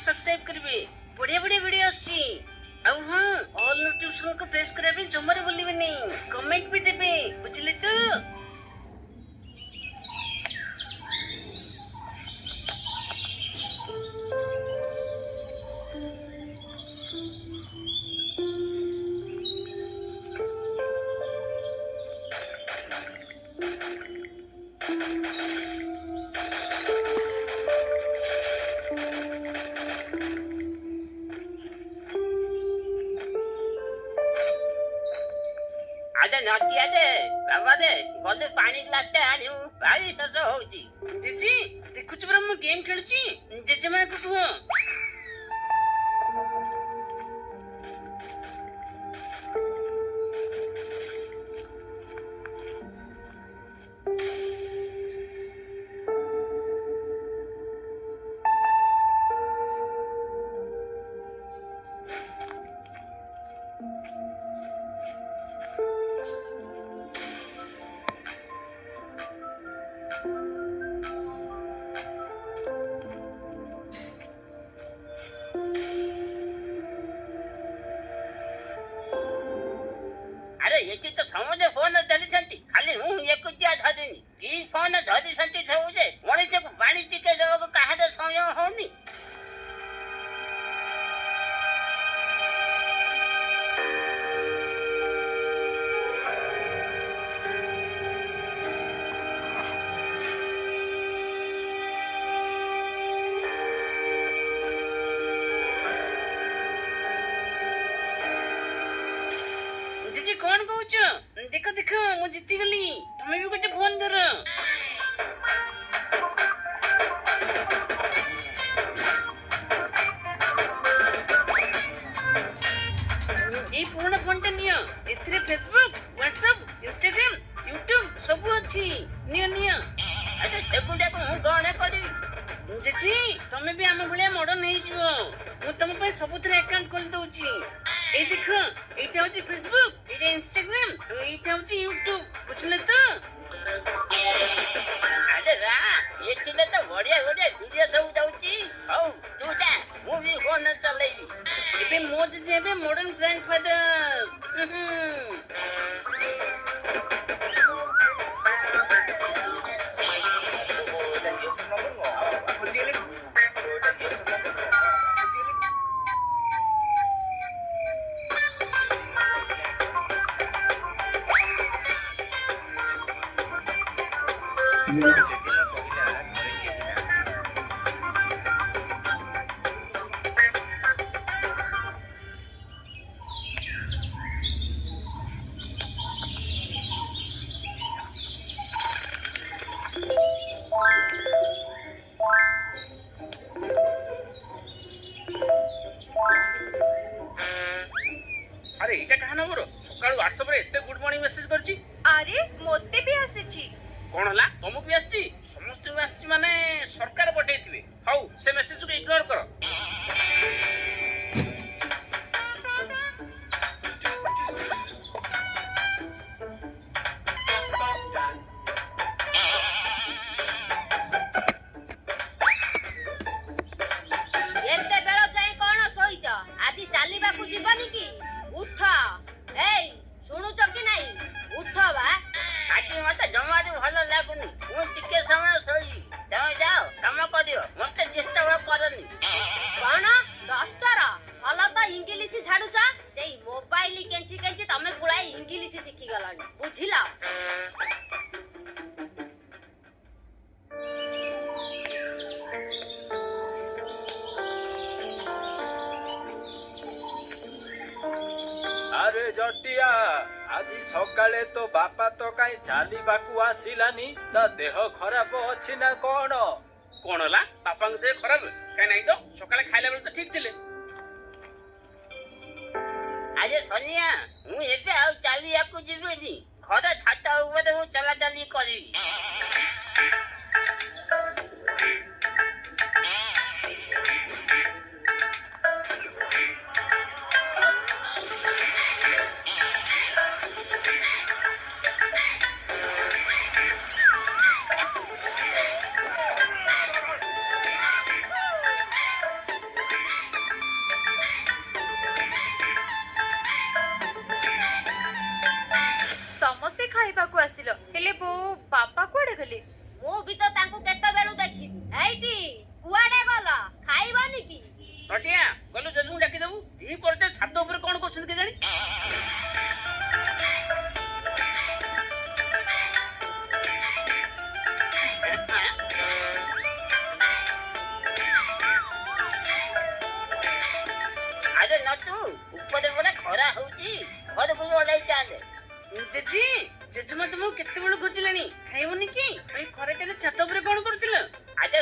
Subscribe करेंगे बढ़िया बढ़िया वीडियो आछी अब हाँ ऑल नोटिफिकेशन को प्रेस करबे जमारे बोलिबे नहीं कमेंट भी देबे बुझले तो आजे नटी आजे बाबा दे गले पानी ग्लास टे आनी भारी सस होची जेजे देखुछ बरा मु गेम खेलुची जेजे माने कुटु अरे याची तो समोसे फोन धरी संती खाली हूँ एक दिया धरी की फोन धरी संती थऊजे मनीष को पानी टिके देबो कहा दे समय होनी जेजे कौन कहूछ देखो देखो मु जीती गली तुम्हें भी गोटे फोन धर ये पुराना फोन टा नियो एथरे फेसबुक व्हाट्सएप इंस्टाग्राम यूट्यूब सब अछि नियो नियो अरे सेकुंडा को हूँ कौन करी जेजे तमे भी आम भलिया मॉडर्न हे जिवो मु तम पे सबुतरे अकाउंट खोल दउची ए देखो एटा होची फेसबुक एटा इंस्टाग्राम एटा होची यूट्यूब बुझले तो अरे रा ये चिले तो बढ़िया बढ़िया वीडियो सब जाउची हौ तू जा मु भी फोन चलेबी एबे मोज जेबे मॉडर्न ग्रैंडफादर अरे एटा कहा नंबर सकाळ व्हाट्सएप रे एते गुड मॉर्निंग मेसेज करची अरे मोते भी आसीची कोन हला तुमको भी आछी समस्त भी आछी माने सरकार पठेइथिबे हौ से मेसेज को इग्नोर करो एते बेलो जाई कोन सोइच आजी चालीबा को जीवनी की उठ एई सुनुच कि नाही उठ बा आजी मते जमारी भलो लागुनी हूँ टिके समय सोई जाओ जाओ काम करियो मते डिस्टर्ब करनी कोन डस्टर हला तो इंग्लिश छाडुच सेई मोबाइल केंची केंची तमे पुळाई इंग्लिश शिखी गलानी बुझिला अरे जटिया आज सकाळे तो बापा तो काई चालीबाकू आसिलानी ता देह खराब अछि ना कोन कोन हला पापा के खराब काई नाही तो सकाळे खाइला बेले तो ठीक थिले अरे सोनिया हूँ एबे आउ चाली आकु जीवेनी खरा छाता ऊपर हूँ चला चली करी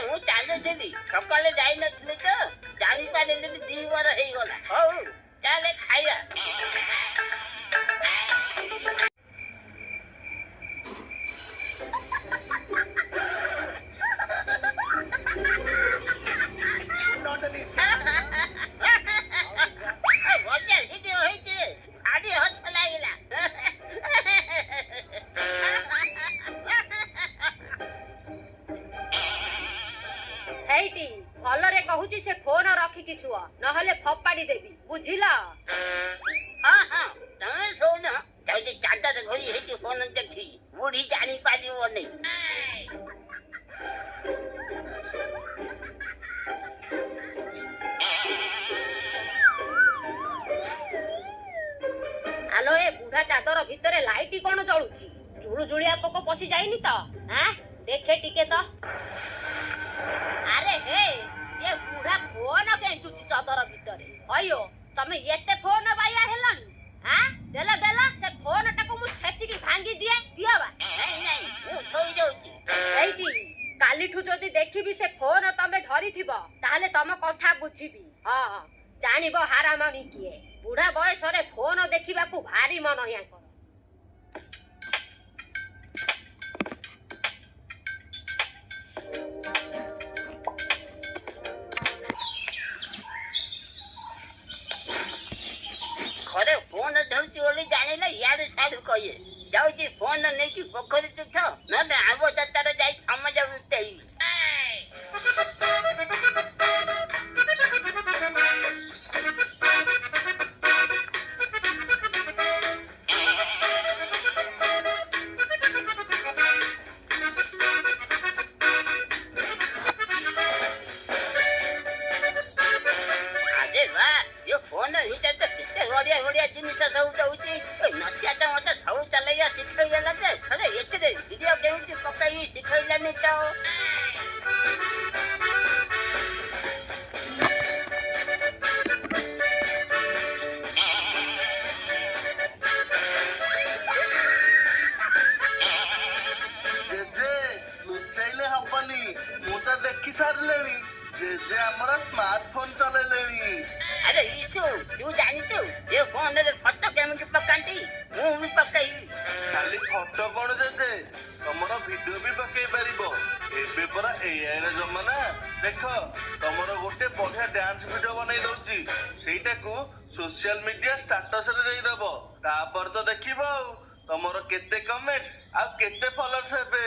ମୁଁ ଚାଲୁଥିଲି ସକାଳେ ଯାଇନଥିଲି ତ ଜାଣିପାରିଲିନି 2 ବାର ହେଇଗଲା। ହଉ ଚାଲେ ଖାଇବା। ମଜା ଭିଡ଼ିଓ ହେଇଛି ଭାରି ହସ ଲାଗିଲା। ହେଇଟି ଭଲରେ କହୁଛି ସେ ଫୋନ ରଖିକି ଶୁଅ ନହେଲେ ଫପାଡି ଦେବି ବୁଝିଲ। ହଁ ତମେ ଶୋଉନ ଯାଉଛି ଚାଦର ଘୋରି ହେଇଛି ଫୋନ ଦେଖି ବୁଢୀ ଜାଣିପାରିବନି। ଆଲୋ ଏ ବୁଢା ଚାଦର ଭିତରେ ଲାଇଟ୍ କଣ ଜଳୁଛି? ଜୁଳୁଜୁଳିଆ ପୋକ ପଶି ଯାଇନି ତ? ଦେଖେ ଟିକେ ତ। ଆରେ ହେ ଏ ବୁଢା ଫୋନ କେଞ୍ଚୁଛି ଚାଦର ଭିତରେ। ଅୟୋ ତମେ ଏତେ ଫୋନ ବାୟା ହେଲଣି? ଦେଲା ସେ ଫୋନଟାକୁ ମୁଁ ଛେଚିକି ଭାଙ୍ଗି ଦିଅ ବା। ନାଇଁ ମୁଁ ଥୋଇ ଯାଉଛି। ଏଇଠି କାଲିଠୁ ଯଦି ଦେଖିବି ସେ ଫୋନ ତମେ ଧରିଥିବ ତାହେଲେ ତମ କଥା ବୁଝିବି। ହଁ ଜାଣିବ ହାରାମଣି କିଏ। ବୁଢା ବୟସରେ ଫୋନ ଦେଖିବାକୁ ଭାରି ମନ ୟାଙ୍କର। ଘରେ ଫୋନ ଧରୁଛି ବୋଲି ଜାଣିଲେ ଇଆଡେ ସିଆଡୁ କହିବେ। ଯାଉଛି ଫୋନ ନେଇକି ପୋଖରୀ ତୁଠ ନହେଲେ ଆମ୍ବ ଯାତ୍ରାରେ ଯାଇ ସମାଜ ଉଠେଇବି। ବଢିଆ ଜିନିଷ ସବୁ ଦଉଛି। ନଟିଆଟା ମତେ ସବୁ ଚଲେଇବା ଶିଖେଇଗଲା ଯେ ଖରେ ଏଥିରେ ଭିଡିଓ କେମିତି ପକେଇବି ଶିଖେଇଲାନି ତ। ଜେଜେ ଲୁଚାଇଲେ ହବନି, ମୁଁ ତ ଦେଖି ସାରିଲେଣି। ଜେଜେ ଆମର ସ୍ମାର୍ଟଫୋନ ଚଲେଇଲେଣି। ଆରେ ଇସୁ ତୁ ଜାଣିଛୁ ଏ ଫୋନରେ ଫଟୋ କେମିତି ପକାନ୍ତି? ମୁଁ ବି ପକେଇବି। ଖାଲି ଫଟୋ କଣ ଜେଜେ, ତମର ଭିଡିଓ ବି ପକେଇ ପାରିବ। ଏବେ ପରା AI ର ଜମାନା। ଦେଖ ତମର ଗୋଟେ ବଢିଆ ଡ୍ୟାନ୍ସ ଭିଡିଓ ବନେଇ ଦଉଛି, ସେଇଟାକୁ ସୋସିଆଲ ମିଡିଆ ଷ୍ଟାଟସ ରେ ଦେଇଦବ। ତାପରେ ତ ଦେଖିବ ଆଉ ତମର କେତେ କମେଣ୍ଟ ଆଉ କେତେ ଫଲୋଅର୍ସ ହେବେ।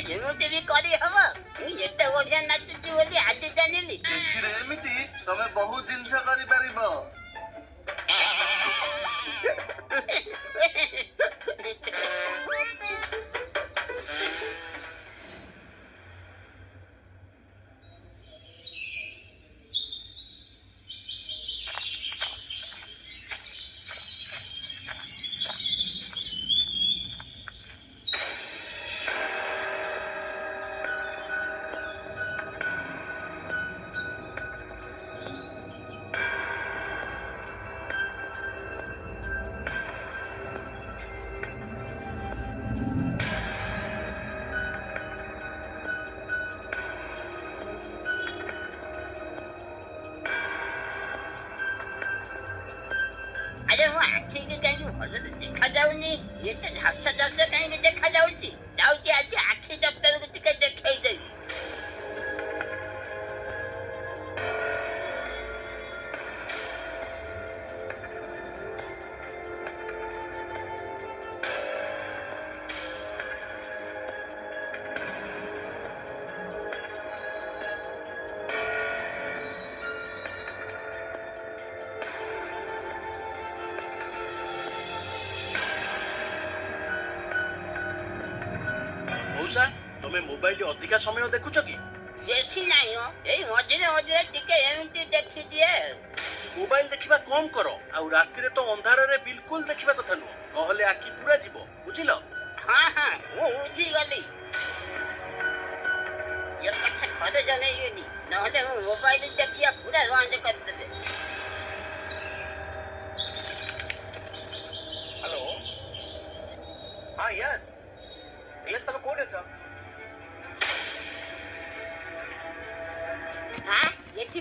ଏମିତି ବି କରିହବ? ମୁଁ ଏତେ ବଢିଆ ନାଚୁଛି ବୋଲି ଆଜି ଜାଣିଲି। ଏଥିରେ ଏମିତି ତମେ ବହୁତ ଜିନିଷ କରିପାରିବ। ଆରେ ମୋ ଆଖିକି କାହିଁକି ଭଲରେ ଦେଖାଯାଉନି? ଏତେ ଝାପ୍ସା ଝାପ୍ସା କାହିଁକି ଦେଖାଯାଉଛି? ଯାଉଛି ଆଜି ଆଖି ଡକ୍ଟରକୁ ଟିକେ ଦେଖେଇଦେବି। ମଉସା ତମେ ମୋବାଇଲ ଅଧିକା ସମୟ ଦେଖୁଛ କି? ବେଶୀ ନାହିଁ ଏଇ ମଝିରେ ମଝିରେ ଟିକେ ଏମିତି ଦେଖିଦିଏ। ମୋବାଇଲ ଦେଖିବା କମ କର, ଆଉ ରାତିରେ ତ ଅନ୍ଧାରରେ ବିଲକୁଲ ଦେଖିବା କଥା ନୁହଁ, ନହେଲେ ଆଖି ପୁରା ଯିବ, ବୁଝିଲ? ହଁ ମୁଁ ବୁଝିଗଲି। ଘରେ ଜଣେଇବେନି ନହେଲେ ମୁଁ ମୋବାଇଲ ଦେଖିବା ପୁରା ବନ୍ଦ କରିଦେଲେ। ହ୍ୟାଲୋ ହଁ ୟସ୍ ୟସ୍ ତମେ କୋଉଠି ଅଛ? ହଁ ଏଠି